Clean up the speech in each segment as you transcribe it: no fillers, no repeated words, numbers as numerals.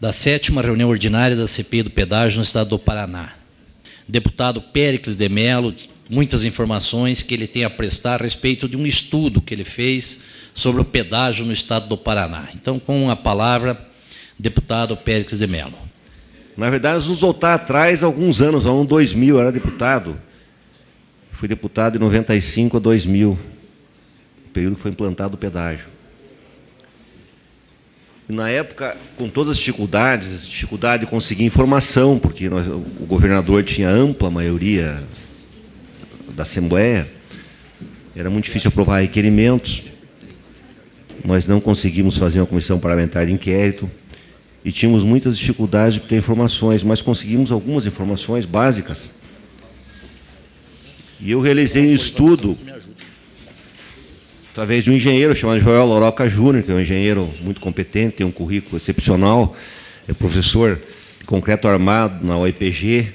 da 7ª reunião ordinária da CPI do pedágio no estado do Paraná. Deputado Péricles de Mello, muitas informações que ele tem a prestar a respeito de um estudo que ele fez sobre o pedágio no estado do Paraná. Então, com a palavra, deputado Péricles de Mello. Na verdade, nós vamos voltar atrás alguns anos, ao ano 2000, eu era deputado. Fui deputado de 95 a 2000, período que foi implantado o pedágio. E, na época, com todas as dificuldades, dificuldade de conseguir informação, porque o governador tinha ampla maioria da Assembleia, era muito difícil aprovar requerimentos, nós não conseguimos fazer uma comissão parlamentar de inquérito, e tínhamos muitas dificuldades de ter informações, mas conseguimos algumas informações básicas. E eu realizei um estudo através de um engenheiro chamado Joel Lauroca Júnior, que é um engenheiro muito competente, tem um currículo excepcional, é professor de concreto armado na UEPG,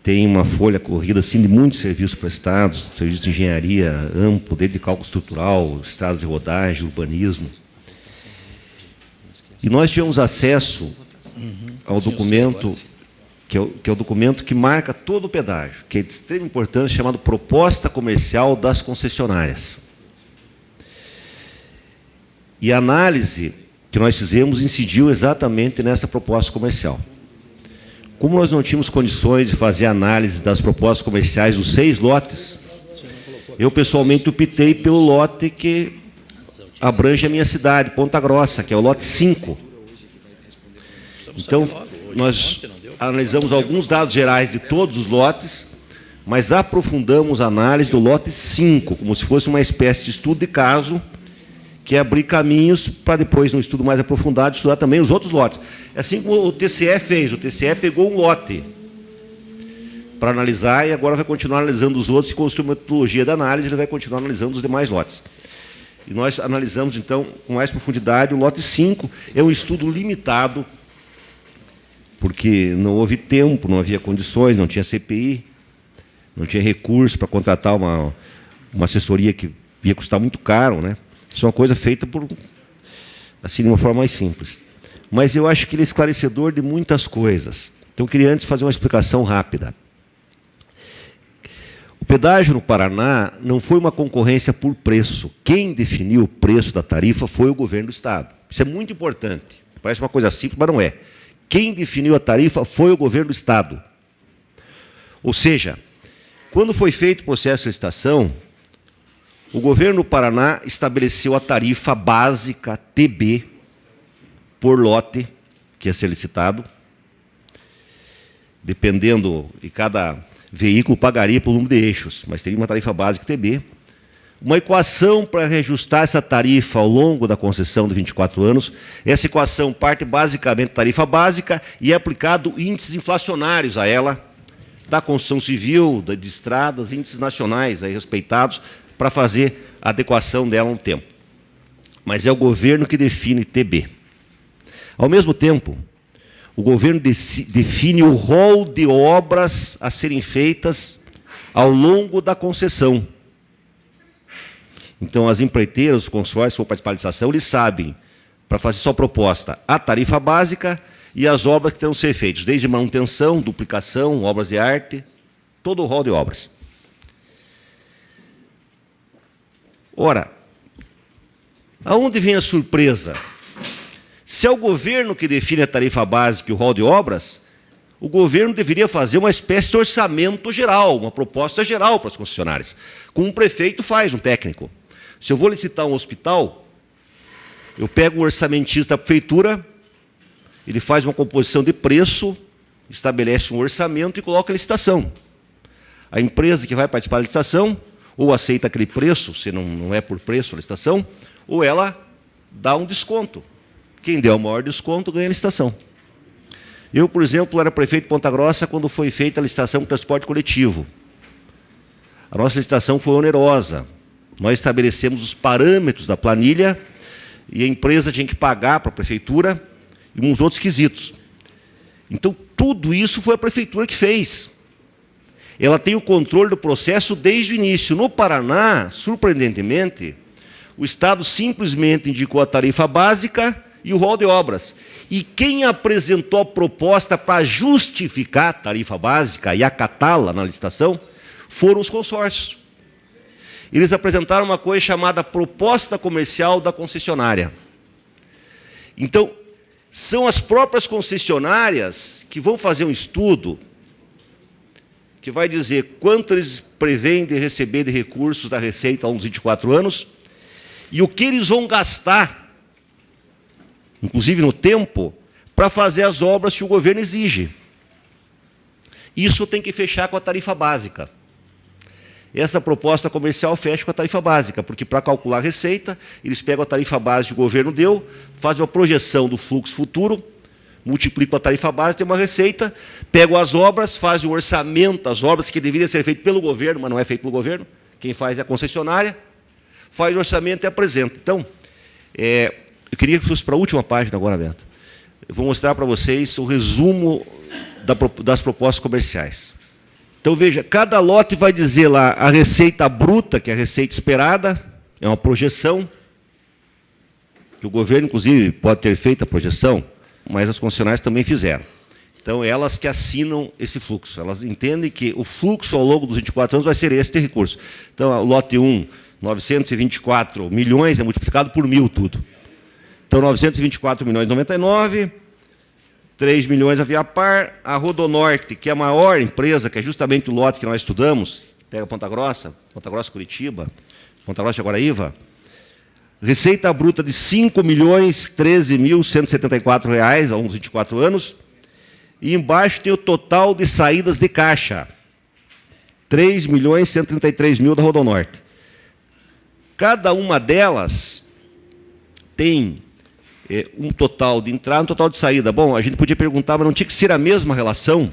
tem uma folha corrida assim, de muitos serviços prestados, serviço de engenharia amplo, desde cálculo estrutural, estradas de rodagem, urbanismo. E nós tivemos acesso ao documento, que é o documento que marca todo o pedágio, que é de extrema importância, chamado Proposta Comercial das Concessionárias. E a análise que nós fizemos incidiu exatamente nessa proposta comercial. Como nós não tínhamos condições de fazer análise das propostas comerciais dos 6 lotes, eu pessoalmente optei pelo lote que abrange a minha cidade, Ponta Grossa, que é o lote 5. Então, nós analisamos alguns dados gerais de todos os lotes, mas aprofundamos a análise do lote 5, como se fosse uma espécie de estudo de caso, que é abrir caminhos para depois, num estudo mais aprofundado, estudar também os outros lotes. É assim como o TCE fez. O TCE pegou um lote para analisar e agora vai continuar analisando os outros, e construiu uma metodologia da análise, ele vai continuar analisando os demais lotes. E nós analisamos, então, com mais profundidade, o lote 5. É um estudo limitado, porque não houve tempo, não havia condições, não tinha CPI, não tinha recurso para contratar uma assessoria que ia custar muito caro, né? Isso é uma coisa feita assim, de uma forma mais simples. Mas eu acho que ele é esclarecedor de muitas coisas. Então, eu queria antes fazer uma explicação rápida. O pedágio no Paraná não foi uma concorrência por preço. Quem definiu o preço da tarifa foi o governo do Estado. Isso é muito importante. Parece uma coisa simples, mas não é. Quem definiu a tarifa foi o governo do Estado. Ou seja, quando foi feito o processo de licitação, o governo do Paraná estabeleceu a tarifa básica TB por lote, que ia ser licitado, dependendo, e cada veículo pagaria pelo número de eixos, mas teria uma tarifa básica TB. Uma equação para reajustar essa tarifa ao longo da concessão de 24 anos. Essa equação parte basicamente da tarifa básica e é aplicado índices inflacionários a ela, da construção civil, de estradas, índices nacionais aí respeitados, para fazer a adequação dela no tempo. Mas é o governo que define TB. Ao mesmo tempo, o governo define o rol de obras a serem feitas ao longo da concessão. Então, as empreiteiras, os consórcios, se for participar da licitação, eles sabem, para fazer sua proposta, a tarifa básica e as obras que terão que ser feitas, desde manutenção, duplicação, obras de arte, todo o rol de obras. Ora, aonde vem a surpresa? Se é o governo que define a tarifa básica e o rol de obras, o governo deveria fazer uma espécie de orçamento geral, uma proposta geral para as concessionárias. Como um prefeito faz, um técnico. Se eu vou licitar um hospital, eu pego um orçamentista da prefeitura, ele faz uma composição de preço, estabelece um orçamento e coloca a licitação. A empresa que vai participar da licitação, ou aceita aquele preço, se não é por preço a licitação, ou ela dá um desconto. Quem der o maior desconto ganha a licitação. Eu, por exemplo, era prefeito de Ponta Grossa quando foi feita a licitação para o transporte coletivo. A nossa licitação foi onerosa. Nós estabelecemos os parâmetros da planilha e a empresa tinha que pagar para a prefeitura e uns outros quesitos. Então, tudo isso foi a prefeitura que fez. Ela tem o controle do processo desde o início. No Paraná, surpreendentemente, o Estado simplesmente indicou a tarifa básica e o rol de obras. E quem apresentou a proposta para justificar a tarifa básica e acatá-la na licitação foram os consórcios. Eles apresentaram uma coisa chamada proposta comercial da concessionária. Então, são as próprias concessionárias que vão fazer um estudo que vai dizer quanto eles prevêem de receber de recursos da Receita ao longo dos 24 anos e o que eles vão gastar, inclusive no tempo, para fazer as obras que o governo exige. Isso tem que fechar com a tarifa básica. Essa proposta comercial fecha com a tarifa básica, porque para calcular a receita, eles pegam a tarifa básica que o governo deu, fazem uma projeção do fluxo futuro, multiplicam a tarifa básica, tem uma receita, pegam as obras, fazem o orçamento das obras que deveriam ser feitas pelo governo, mas não é feito pelo governo, quem faz é a concessionária, faz o orçamento e apresenta. Então, eu queria que fosse para a última página agora, Beto. Eu vou mostrar para vocês o resumo das propostas comerciais. Então, veja, cada lote vai dizer lá a receita bruta, que é a receita esperada, é uma projeção, que o governo, inclusive, pode ter feito a projeção, mas as concessionárias também fizeram. Então, elas que assinam esse fluxo. Elas entendem que o fluxo ao longo dos 24 anos vai ser esse de recurso. Então, o lote 1, 924 milhões, é multiplicado por 1.000 tudo. Então, 924 milhões e 99, 3 milhões a Viapar, a Rodonorte, que é a maior empresa, que é justamente o lote que nós estudamos, pega Ponta Grossa, Curitiba, Ponta Grossa e Guaraíva, receita bruta de R$ 5.013.174 ao longo dos 24 anos, e embaixo tem o total de saídas de caixa, 3.133.000 da Rodonorte. Cada uma delas tem um total de entrada e um total de saída. Bom, a gente podia perguntar, mas não tinha que ser a mesma relação?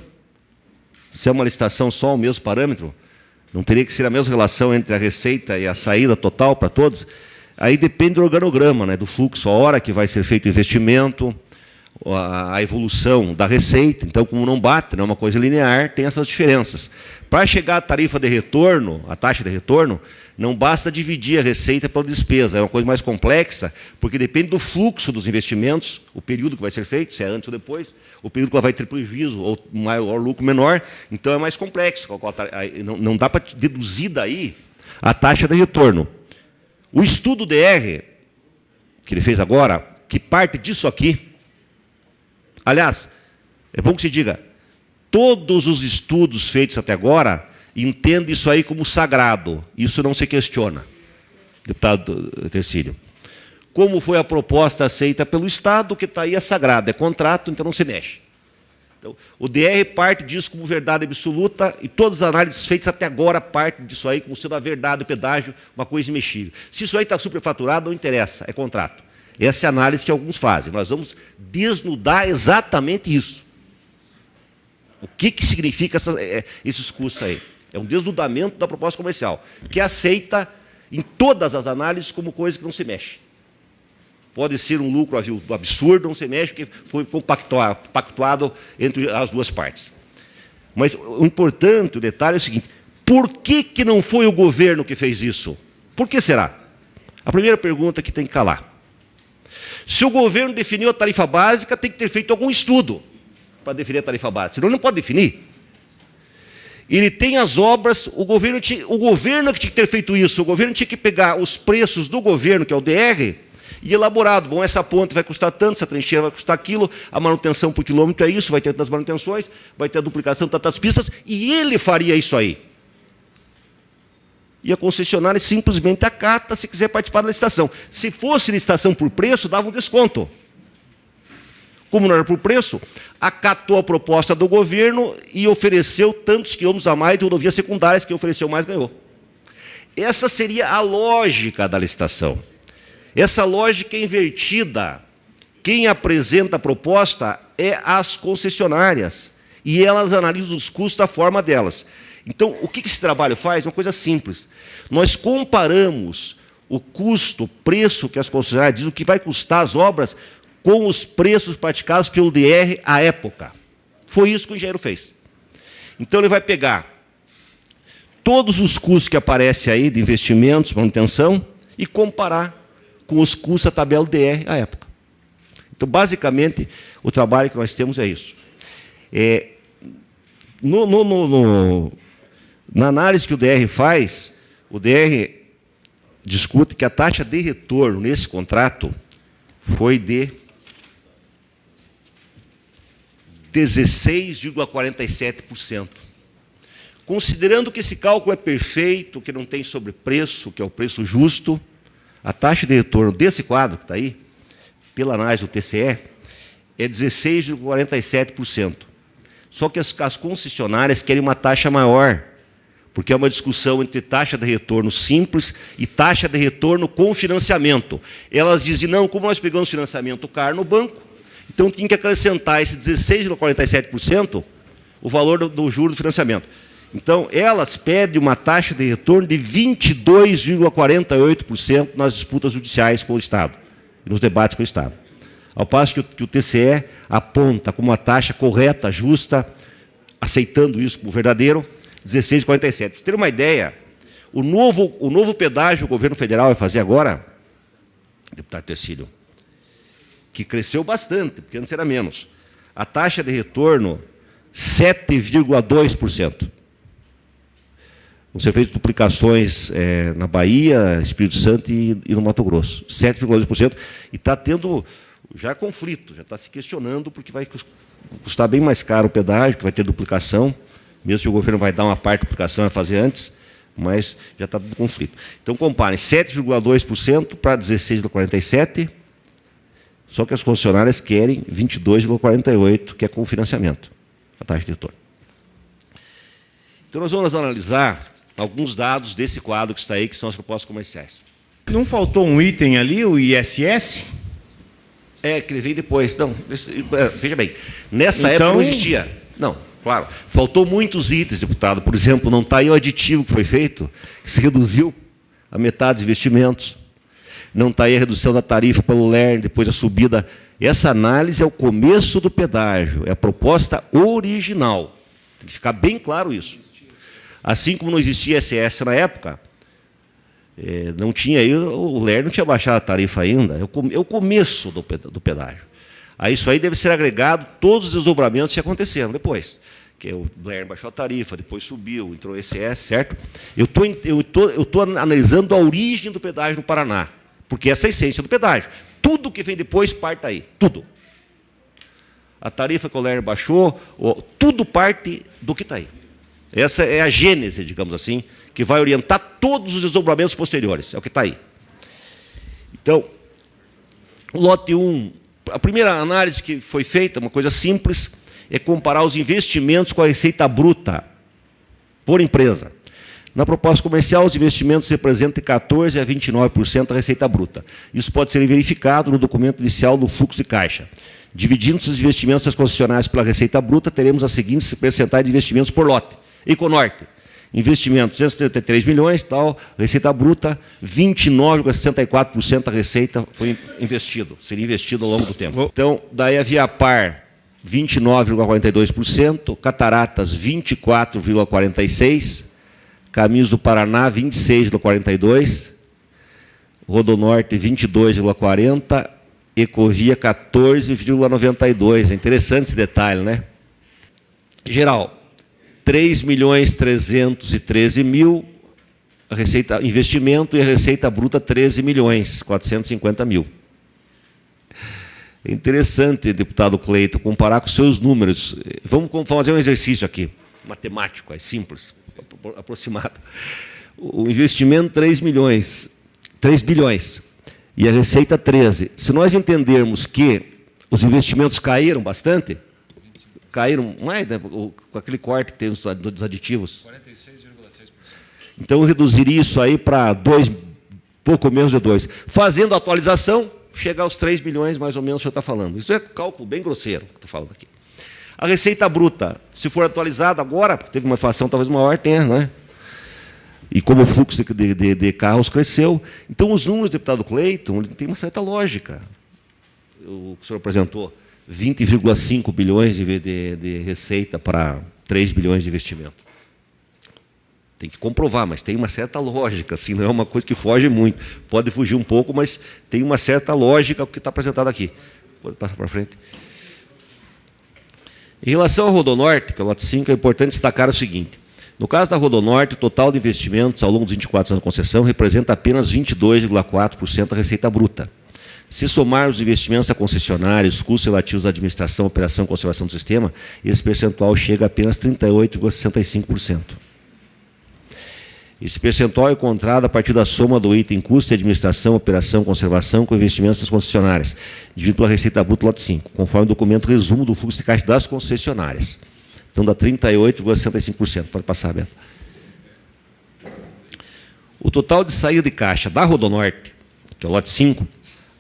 Se é uma licitação só o mesmo parâmetro? Não teria que ser a mesma relação entre a receita e a saída total para todos? Aí depende do organograma, né, do fluxo, a hora que vai ser feito o investimento, a evolução da receita. Então, como não bate, não é uma coisa linear, tem essas diferenças. Para chegar à tarifa de retorno, a taxa de retorno, não basta dividir a receita pela despesa, é uma coisa mais complexa, porque depende do fluxo dos investimentos, o período que vai ser feito, se é antes ou depois, o período que ela vai ter prejuízo ou maior lucro menor, então é mais complexo. Não dá para deduzir daí a taxa de retorno. O estudo DR, que ele fez agora, que parte disso aqui, aliás, é bom que se diga, todos os estudos feitos até agora entendem isso aí como sagrado, isso não se questiona, deputado Tercílio. Como foi a proposta aceita pelo Estado, o que está aí é sagrado, é contrato, então não se mexe. Então, o DR parte disso como verdade absoluta e todas as análises feitas até agora partem disso aí como sendo a verdade, o pedágio, uma coisa imexível. Se isso aí está superfaturado, não interessa, é contrato. Essa é a análise que alguns fazem. Nós vamos desnudar exatamente isso. O que significa esses custos aí? É um desnudamento da proposta comercial, que é aceita em todas as análises como coisa que não se mexe. Pode ser um lucro absurdo, não se mexe, porque foi pactuado entre as duas partes. Mas o importante, o detalhe é o seguinte, por que não foi o governo que fez isso? Por que será? A primeira pergunta que tem que calar. Se o governo definiu a tarifa básica, tem que ter feito algum estudo para definir a tarifa básica, senão ele não pode definir. Ele tem as obras, o governo é que tinha que ter feito isso, o governo tinha que pegar os preços do governo, que é o DR, e elaborado. Bom, essa ponte vai custar tanto, essa trincheira vai custar aquilo, a manutenção por quilômetro é isso, vai ter tantas manutenções, vai ter a duplicação de tantas pistas, e ele faria isso aí. E a concessionária simplesmente acata se quiser participar da licitação. Se fosse licitação por preço, dava um desconto. Como não era por preço, acatou a proposta do governo e ofereceu tantos quilômetros a mais de rodovias secundárias, que ofereceu mais, ganhou. Essa seria a lógica da licitação. Essa lógica é invertida. Quem apresenta a proposta é as concessionárias. E elas analisam os custos da forma delas. Então, o que esse trabalho faz? Uma coisa simples. Nós comparamos o custo, o preço que as concessionárias dizem, o que vai custar as obras, com os preços praticados pelo DR à época. Foi isso que o engenheiro fez. Então, ele vai pegar todos os custos que aparecem aí de investimentos, manutenção, e comparar com os custos da tabela DR à época. Então, basicamente, o trabalho que nós temos é isso. Na análise que o DR faz, o DR discute que a taxa de retorno nesse contrato foi de 16,47%. Considerando que esse cálculo é perfeito, que não tem sobrepreço, que é o preço justo, a taxa de retorno desse quadro que está aí, pela análise do TCE, é 16,47%. Só que as concessionárias querem uma taxa maior, porque é uma discussão entre taxa de retorno simples e taxa de retorno com financiamento. Elas dizem, não, como nós pegamos financiamento caro no banco, então tinha que acrescentar esse 16,47%, o valor do juro do financiamento. Então, elas pedem uma taxa de retorno de 22,48% nas disputas judiciais com o Estado, nos debates com o Estado. Ao passo que o TCE aponta como uma taxa correta, justa, aceitando isso como verdadeiro, 16,47. Para você ter uma ideia, o novo pedágio que o governo federal vai fazer agora, deputado Tercílio, que cresceu bastante, porque antes era menos, a taxa de retorno, 7,2%. Vão ser feitas duplicações na Bahia, Espírito Santo e no Mato Grosso. 7,2%. E está tendo já conflito, já está se questionando, porque vai custar bem mais caro o pedágio, que vai ter duplicação, mesmo que o governo vai dar uma parte da duplicação, vai fazer antes, mas já está tudo conflito. Então, comparem 7,2% para 16,47%, só que as concessionárias querem 22,48%, que é com financiamento, a taxa de retorno. Então, nós vamos analisar alguns dados desse quadro que está aí, que são as propostas comerciais. Não faltou um item ali, o ISS? Que ele veio depois. Não, veja bem, nessa época não existia. Não, claro, faltou muitos itens, deputado. Por exemplo, não está aí o aditivo que foi feito, que se reduziu a metade dos investimentos. Não está aí a redução da tarifa pelo LERN, depois a subida. Essa análise é o começo do pedágio, é a proposta original. Tem que ficar bem claro isso. Assim como não existia ISS na época, não tinha aí, o LERN não tinha baixado a tarifa ainda, é o começo do pedágio. A isso aí deve ser agregado todos os desdobramentos que aconteceram depois. Que o LERN baixou a tarifa, depois subiu, entrou o ISS, certo? Eu estou analisando a origem do pedágio no Paraná, porque essa é a essência do pedágio. Tudo que vem depois parte daí, tudo. A tarifa que o LERN baixou, tudo parte do que está aí. Essa é a gênese, digamos assim, que vai orientar todos os desdobramentos posteriores. É o que está aí. Então, lote 1, a primeira análise que foi feita, uma coisa simples, é comparar os investimentos com a receita bruta por empresa. Na proposta comercial, os investimentos representam 14% a 29% da receita bruta. Isso pode ser verificado no documento inicial do fluxo de caixa. Dividindo os investimentos das concessionárias pela receita bruta, teremos as seguintes percentuais de investimentos por lote. Econorte, investimento 273 milhões, tal, receita bruta, 29,64% da receita foi investido, seria investido ao longo do tempo. Então, daí a Viapar, 29,42%, Cataratas, 24,46%, Caminhos do Paraná, 26,42%, Rodonorte, 22,40%, Ecovia, 14,92%. É interessante esse detalhe, né? Geral, 3.313.000, a receita, investimento, e a receita bruta 13.450.000. É interessante, deputado Cleiton, comparar com os seus números. Vamos fazer um exercício aqui, matemático, é simples, aproximado. O investimento 3 bilhões, e a receita 13. Se nós entendermos que os investimentos caíram bastante, caíram mais, né, com aquele corte que tem dos aditivos. 46,6%. Então, eu reduziria isso aí para 2, pouco menos de 2. Fazendo a atualização, chegar aos 3 bilhões, mais ou menos, o senhor está falando. Isso é cálculo bem grosseiro que estou falando aqui. A receita bruta, se for atualizada agora, teve uma inflação talvez maior, tenha, né? E como o fluxo de carros cresceu. Então, os números do deputado Cleiton tem uma certa lógica. O senhor apresentou 20,5 bilhões de receita para 3 bilhões de investimento. Tem que comprovar, mas tem uma certa lógica, assim, não é uma coisa que foge muito. Pode fugir um pouco, mas tem uma certa lógica o que está apresentado aqui. Pode passar para frente. Em relação à Rodonorte, que é o lote 5, é importante destacar o seguinte. No caso da Rodonorte, o total de investimentos ao longo dos 24 anos de concessão representa apenas 22,4% da receita bruta. Se somar os investimentos da concessionária, os custos relativos à administração, operação e conservação do sistema, esse percentual chega a apenas 38,65%. Esse percentual é encontrado a partir da soma do item custo de administração, operação, conservação com investimentos das concessionárias, dividido pela receita bruta lote 5, conforme o documento resumo do fluxo de caixa das concessionárias. Então dá 38,65%. Pode passar, Beto. O total de saída de caixa da Rodonorte, que é o lote 5,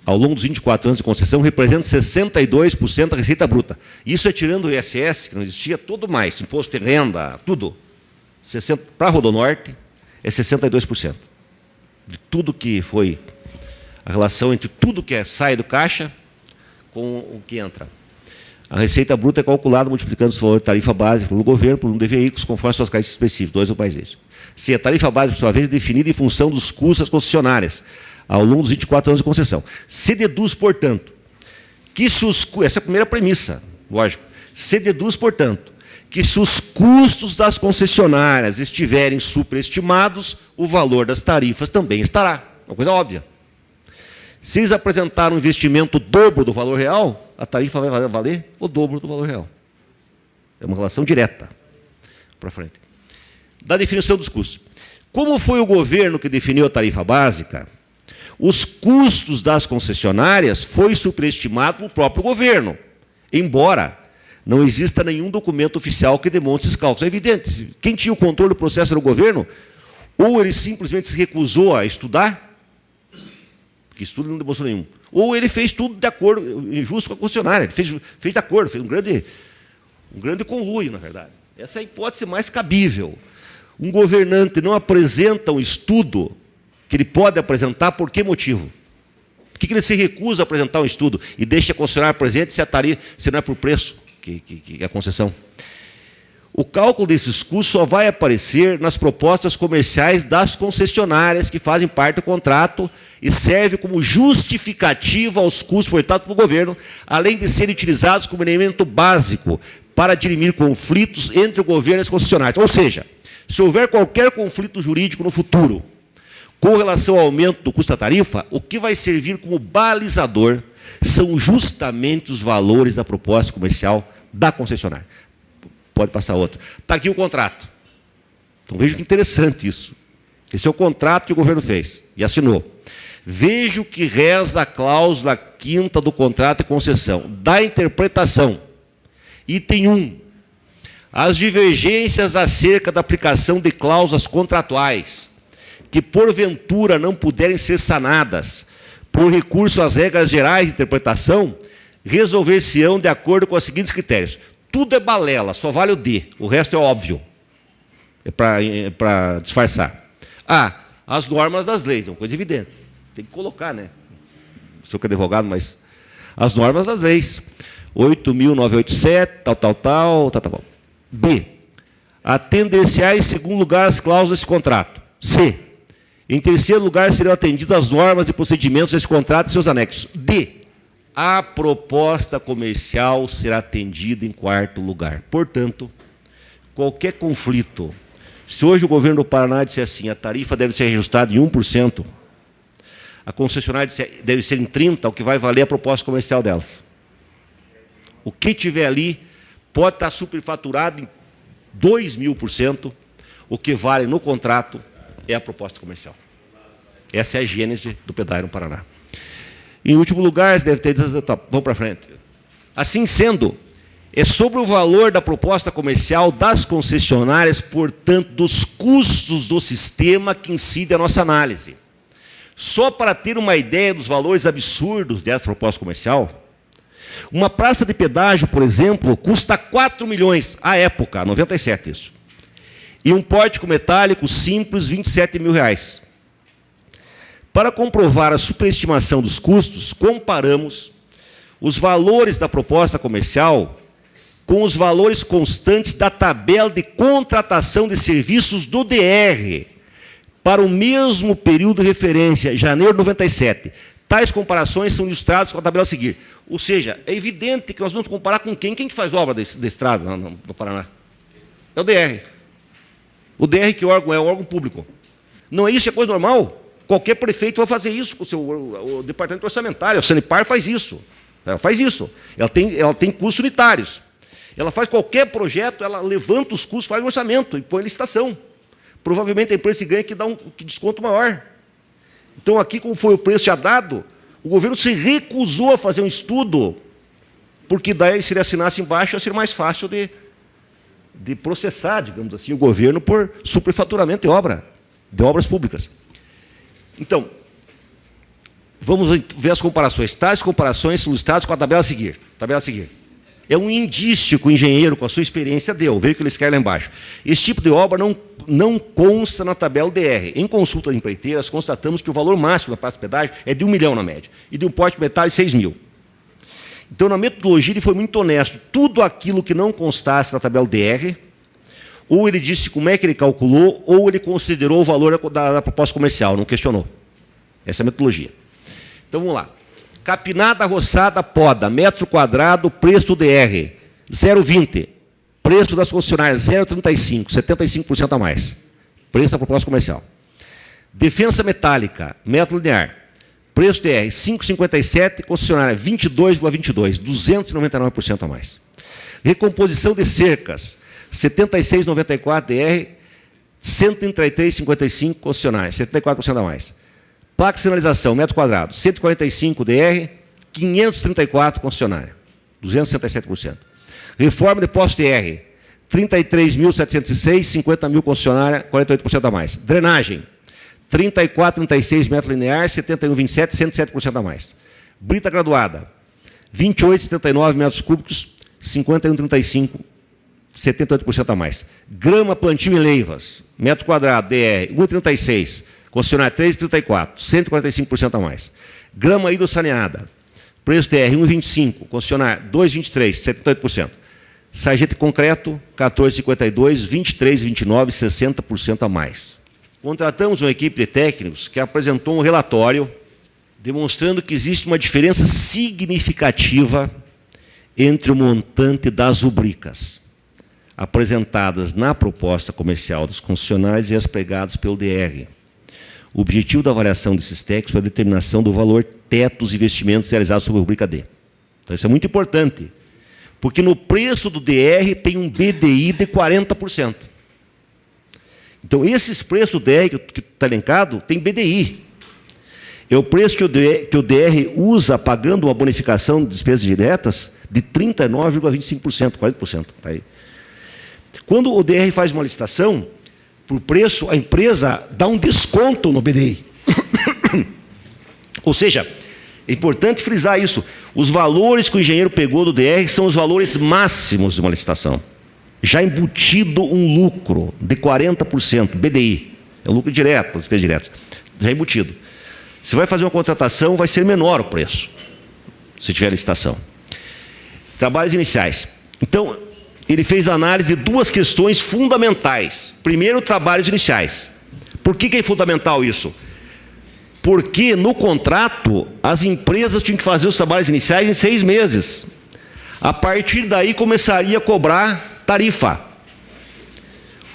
ao longo dos 24 anos de concessão, representa 62% da receita bruta. Isso é tirando o ISS, que não existia, tudo mais, imposto de renda, tudo. Para a Rodonorte, é 62%. De tudo que foi a relação entre tudo que sai do caixa com o que entra. A receita bruta é calculada multiplicando o valor de tarifa básica pelo governo, pelo número de veículos, conforme suas características específicas, 2 ou mais vezes. Se a tarifa básica, por sua vez, é definida em função dos custos das concessionárias, ao longo dos 24 anos de concessão. Se deduz, portanto, que se os... Essa é a primeira premissa, lógico. Se deduz, portanto, que se os custos das concessionárias estiverem superestimados, o valor das tarifas também estará. Uma coisa óbvia. Se eles apresentaram um investimento dobro do valor real, a tarifa vai valer o dobro do valor real. É uma relação direta. Para frente. Da definição dos custos. Como foi o governo que definiu a tarifa básica, os custos das concessionárias foi superestimado pelo próprio governo, embora não exista nenhum documento oficial que demonstre esses cálculos. É evidente, quem tinha o controle do processo era o governo, ou ele simplesmente se recusou a estudar, porque estudo não demonstrou nenhum, ou ele fez tudo de acordo, injusto com a concessionária, ele fez de acordo, fez um grande conluio, na verdade. Essa é a hipótese mais cabível. Um governante não apresenta um estudo que ele pode apresentar, por que motivo? Por que ele se recusa a apresentar um estudo e deixa a concessionária presente se não é por preço que é a concessão? O cálculo desses custos só vai aparecer nas propostas comerciais das concessionárias que fazem parte do contrato e serve como justificativa aos custos projetados pelo governo, além de serem utilizados como elemento básico para dirimir conflitos entre o governo e as concessionárias. Ou seja, se houver qualquer conflito jurídico no futuro com relação ao aumento do custo da tarifa, o que vai servir como balizador são justamente os valores da proposta comercial da concessionária. Pode passar outro. Está aqui o contrato. Então, veja que interessante isso. Esse é o contrato que o governo fez e assinou. Veja o que reza a cláusula 5ª do contrato de concessão. Da interpretação. Item 1. As divergências acerca da aplicação de cláusulas contratuais que, porventura, não puderem ser sanadas por recurso às regras gerais de interpretação, resolver-se-ão de acordo com os seguintes critérios. Tudo é balela, só vale o D, o resto é óbvio. É para disfarçar. A. As normas das leis, é uma coisa evidente. Tem que colocar, né? O senhor que é advogado, mas... As normas das leis. 8.987, tal. B. Atender-se-á em segundo lugar as cláusulas desse contrato. C. Em terceiro lugar, serão atendidas as normas e procedimentos desse contrato e seus anexos. D. A proposta comercial será atendida em quarto lugar. Portanto, qualquer conflito, se hoje o governo do Paraná disser assim, a tarifa deve ser reajustada em 1%, a concessionária deve ser em 30%, o que vai valer a proposta comercial delas. O que tiver ali pode estar superfaturado em 2.000%, o que vale no contrato é a proposta comercial. Essa é a gênese do PEDAI no Paraná. Em último lugar, deve ter... Vamos para frente. Assim sendo, é sobre o valor da proposta comercial das concessionárias, portanto, dos custos do sistema que incide a nossa análise. Só para ter uma ideia dos valores absurdos dessa proposta comercial, uma praça de pedágio, por exemplo, custa 4 milhões, à época, 97 isso. E um pórtico metálico simples, 27 mil reais. Para comprovar a superestimação dos custos, comparamos os valores da proposta comercial com os valores constantes da tabela de contratação de serviços do DR, para o mesmo período de referência, janeiro de 97, Tais comparações são ilustradas com a tabela a seguir. Ou seja, é evidente que nós vamos comparar com quem? Quem que faz obra da estrada no Paraná? É o DR. O DR que órgão é? O órgão público. Não é isso, é coisa normal? Qualquer prefeito vai fazer isso com o departamento orçamentário. A Sanepar faz isso. Ela faz isso. Ela tem custos unitários. Ela faz qualquer projeto, ela levanta os custos, faz um orçamento e põe licitação. Provavelmente a empresa que ganha que dá um desconto maior. Então, aqui, como foi o preço já dado, o governo se recusou a fazer um estudo, porque daí, se ele assinasse embaixo, ia ser mais fácil de processar, digamos assim, o governo por superfaturamento de obras públicas. Então, vamos ver as comparações. Tais comparações são listadas com a tabela a seguir. É um indício que o engenheiro, com a sua experiência, deu. Veio que eles querem lá embaixo. Esse tipo de obra não consta na tabela DR. Em consulta de empreiteiras, constatamos que o valor máximo da praça de pedágio é de R$1 milhão na média, e de um porte de metal de 6 mil. Então, na metodologia, ele foi muito honesto. Tudo aquilo que não constasse na tabela DR, ou ele disse como é que ele calculou, ou ele considerou o valor da proposta comercial, não questionou. Essa é a metodologia. Então, vamos lá. Capinada, roçada, poda, metro quadrado, preço do DR, 0,20. Preço das concessionárias, 0,35, 75% a mais. Preço da proposta comercial. Defensa metálica, metro linear. Preço DR, 5,57, concessionária, 22,22, 299% a mais. Recomposição de cercas, 76,94 DR, 133,55 concessionárias, 74% a mais. Placa de sinalização, metro quadrado, 145 DR, 534 concessionária, 267%. Reforma de posto DR, 33.706, 50 mil concessionária, 48% a mais. Drenagem, 34,36 metro linear, 71,27, 107% a mais. Brita graduada, 28,79 metros cúbicos, 51,35, 78% a mais. Grama, plantio e leivas, metro quadrado, DR, 1,36, concessionária 3,34, 145% a mais. Grama hidrossaneada, preço DR 1,25, concessionária 2,23, 78%. Sargento concreto, 14,52, 23,29, 60% a mais. Contratamos uma equipe de técnicos que apresentou um relatório demonstrando que existe uma diferença significativa entre o montante das rubricas apresentadas na proposta comercial dos concessionários e as pregadas pelo DR. O objetivo da avaliação desses técnicos foi a determinação do valor teto dos investimentos realizados sob a rubrica D. Então, isso é muito importante, porque no preço do DR tem um BDI de 40%. Então, esses preços do DR que está elencado tem BDI. É o preço que o DR usa pagando uma bonificação de despesas diretas de 39,25%, 40%. Tá aí. Quando o DR faz uma licitação, por preço, a empresa dá um desconto no BDI. Ou seja, é importante frisar isso. Os valores que o engenheiro pegou do DR são os valores máximos de uma licitação. Já embutido um lucro de 40%, BDI. É o lucro direto, as despesas diretas. Já embutido. Se vai fazer uma contratação, vai ser menor o preço, se tiver licitação. Trabalhos iniciais. Então, ele fez análise de duas questões fundamentais. Primeiro, trabalhos iniciais. Por que é fundamental isso? Porque no contrato, as empresas tinham que fazer os trabalhos iniciais em 6 meses. A partir daí, começaria a cobrar tarifa.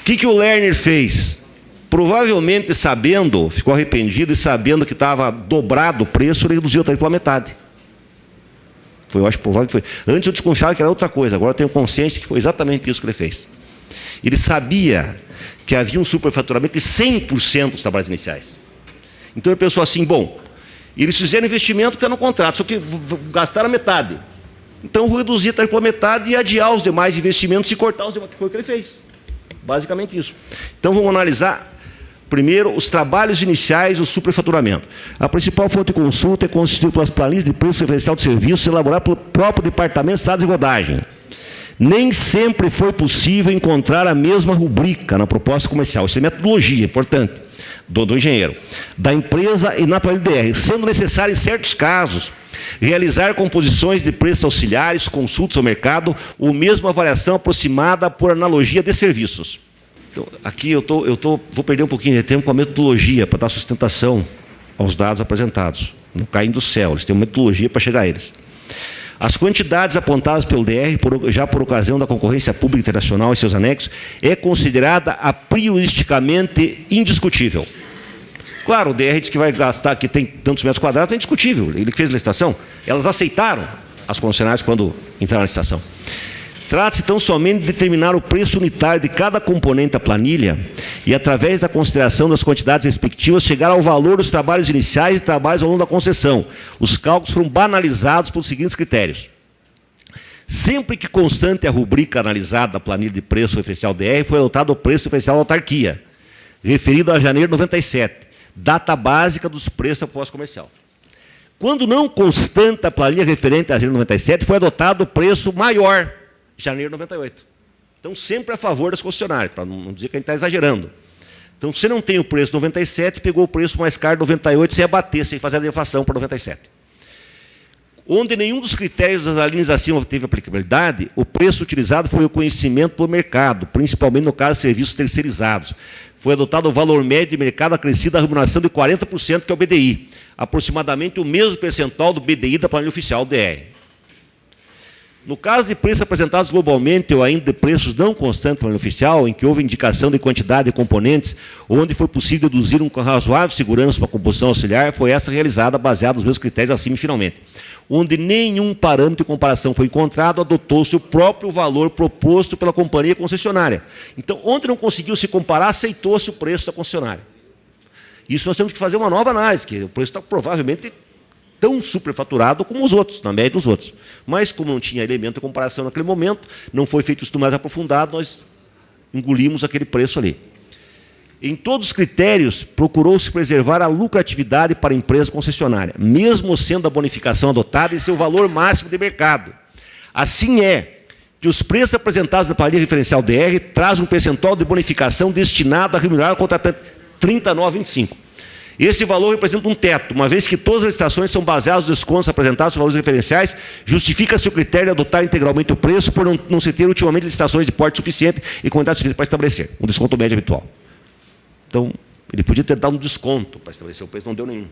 O que o Lerner fez? Provavelmente sabendo, ficou arrependido e sabendo que estava dobrado o preço, ele reduziu a tarifa pela metade. Eu acho provável que foi. Antes eu desconfiava que era outra coisa, agora eu tenho consciência que foi exatamente isso que ele fez. Ele sabia que havia um superfaturamento de 100% dos trabalhos iniciais. Então ele pensou assim, bom, eles fizeram investimento que está no contrato, só que gastaram a metade. Então eu vou reduzir a tarifa pela metade e adiar os demais investimentos e cortar os demais, que foi o que ele fez. Basicamente isso. Então vamos analisar primeiro os trabalhos iniciais do superfaturamento. A principal fonte de consulta é constituída pelas planilhas de preço referencial de serviços elaboradas pelo próprio Departamento de Estradas e Rodagem. Nem sempre foi possível encontrar a mesma rubrica na proposta comercial. Isso é metodologia, importante, do engenheiro, da empresa e na planilha DR, sendo necessário, em certos casos, realizar composições de preços auxiliares, consultas ao mercado, ou mesmo avaliação aproximada por analogia de serviços. Então, aqui vou perder um pouquinho de tempo com a metodologia para dar sustentação aos dados apresentados. não caem do céu, eles têm uma metodologia para chegar a eles. As quantidades apontadas pelo DR, já por ocasião da concorrência pública internacional e seus anexos, é considerada a prioristicamente indiscutível. Claro, o DR diz que vai gastar, que tem tantos metros quadrados, é indiscutível, ele que fez a licitação. Elas aceitaram, as concessionárias, quando entraram na licitação. Trata-se, então, somente de determinar o preço unitário de cada componente da planilha e, através da consideração das quantidades respectivas, chegar ao valor dos trabalhos iniciais e trabalhos ao longo da concessão. Os cálculos foram banalizados pelos seguintes critérios. Sempre que constante a rubrica analisada da planilha de preço referencial DR, foi adotado o preço referencial da autarquia, referido a janeiro de 97, data básica dos preços da proposta comercial. Quando não constante a planilha referente a janeiro de 97, foi adotado o preço maior, janeiro de 98. Então, sempre a favor das concessionárias, para não dizer que a gente está exagerando. Então, se não tem o preço de 97, pegou o preço mais caro de 98, sem abater, sem fazer a deflação para 97. Onde nenhum dos critérios das linhas acima teve aplicabilidade, o preço utilizado foi o conhecimento do mercado, principalmente no caso de serviços terceirizados. Foi adotado o valor médio de mercado acrescido da remuneração de 40%, que é o BDI, aproximadamente o mesmo percentual do BDI da planilha oficial do DR. No caso de preços apresentados globalmente ou ainda de preços não constantes na planilha oficial, em que houve indicação de quantidade de componentes, onde foi possível deduzir com razoável segurança uma composição auxiliar, foi essa realizada baseada nos mesmos critérios acima e finalmente. Onde nenhum parâmetro de comparação foi encontrado, adotou-se o próprio valor proposto pela companhia concessionária. Então, onde não conseguiu se comparar, aceitou-se o preço da concessionária. Isso nós temos que fazer uma nova análise, que o preço está provavelmente tão superfaturado como os outros, na média dos outros. Mas, como não tinha elemento de comparação naquele momento, não foi feito estudo mais aprofundado, nós engolimos aquele preço ali. Em todos os critérios, procurou-se preservar a lucratividade para a empresa concessionária, mesmo sendo a bonificação adotada em seu valor máximo de mercado. Assim é que os preços apresentados na planilha referencial DR trazem um percentual de bonificação destinado a remunerar o contratante 39,25. Esse valor representa um teto, uma vez que todas as licitações são baseadas nos descontos apresentados nos valores referenciais, justifica-se o critério de adotar integralmente o preço por não se ter ultimamente licitações de porte suficiente e quantidade suficiente para estabelecer um desconto médio habitual. Então, ele podia ter dado um desconto para estabelecer o preço, não deu nenhum.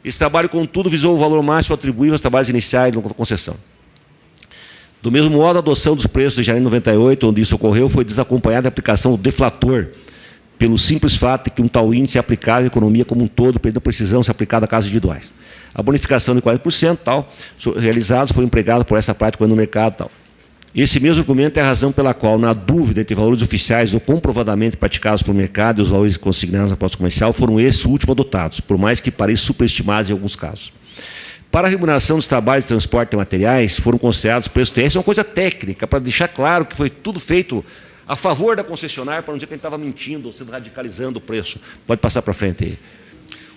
Esse trabalho, contudo, visou o valor máximo atribuível aos trabalhos iniciais da concessão. Do mesmo modo, a adoção dos preços de janeiro de 98, onde isso ocorreu, foi desacompanhada da aplicação do deflator, pelo simples fato de que um tal índice é aplicável à economia como um todo, perdendo a precisão se aplicada a casos individuais. A bonificação de 40% realizados foi empregada por essa prática no mercado. Tal. Esse mesmo argumento é a razão pela qual, na dúvida entre valores oficiais ou comprovadamente praticados pelo mercado e os valores consignados na proposta comercial, foram esses últimos adotados, por mais que pareçam superestimados em alguns casos. Para a remuneração dos trabalhos de transporte de materiais, foram considerados preços terrestres, é uma coisa técnica, para deixar claro que foi tudo feito a favor da concessionária, para não dizer que a gente estava mentindo ou sendo radicalizando o preço. Pode passar para frente aí.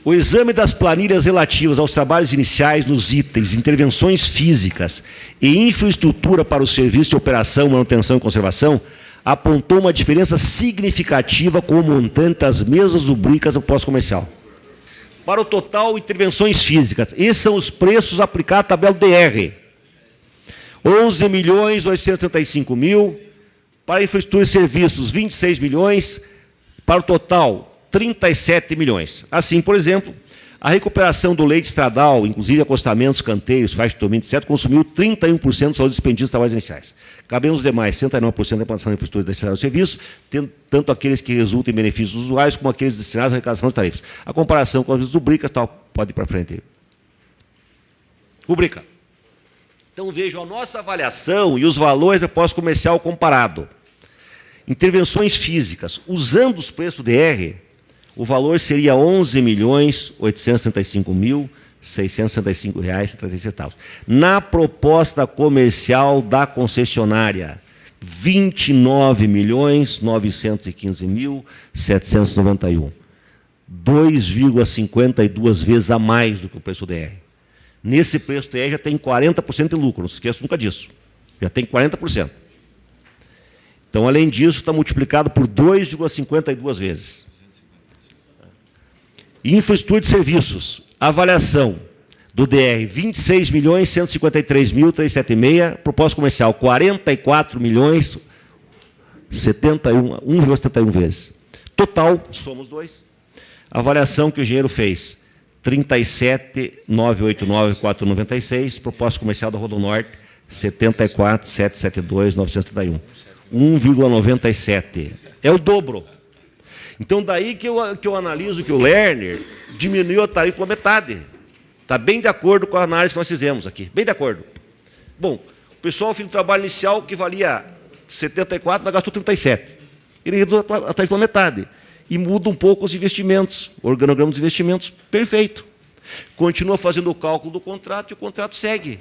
O exame das planilhas relativas aos trabalhos iniciais nos itens, intervenções físicas e infraestrutura para o serviço de operação, manutenção e conservação, apontou uma diferença significativa com o montante das mesmas rubricas do pós-comercial. Para o total, intervenções físicas, esses são os preços aplicados à tabela DR. 11.835.000, para infraestrutura e serviços, 26 milhões, para o total, 37 milhões. Assim, por exemplo, a recuperação do leite estradal, inclusive acostamentos, canteiros, faixa de domínio, etc., consumiu 31% dos valores expendidos dos trabalhos iniciais. Cabendo os demais, 69% da implantação da infraestrutura destinada ao serviço, tendo tanto aqueles que resultam em benefícios dos usuários, como aqueles destinados à arrecadação das tarifas. A comparação com as rubricas, tal, pode ir para frente aí. Rubrica. Então, vejam a nossa avaliação e os valores da pós-comercial comparado. Intervenções físicas, usando os preços DR, o valor seria R$ 11.835.665,37. Na proposta comercial da concessionária, R$ 29.915.791. 2,52 vezes a mais do que o preço DR. Nesse preço DR já tem 40% de lucro, não se esqueça nunca disso. Já tem 40%. Então, além disso, está multiplicado por 2,52 vezes. Infraestrutura de serviços, avaliação do DR, 26.153.376, proposta comercial, 1,71 vezes. Total, somos dois, a avaliação que o engenheiro fez, 37.989.496, proposta comercial da Rodonorte, 74.772.971. 1,97. É o dobro. Então, daí que eu analiso que o Lerner diminuiu a tarifa pela metade. Está bem de acordo com a análise que nós fizemos aqui. Bem de acordo. Bom, o pessoal fez o trabalho inicial que valia 74, nós gastou 37. Ele reduz a tarifa pela metade. E muda um pouco os investimentos, o organograma dos investimentos, perfeito. Continua fazendo o cálculo do contrato e o contrato segue.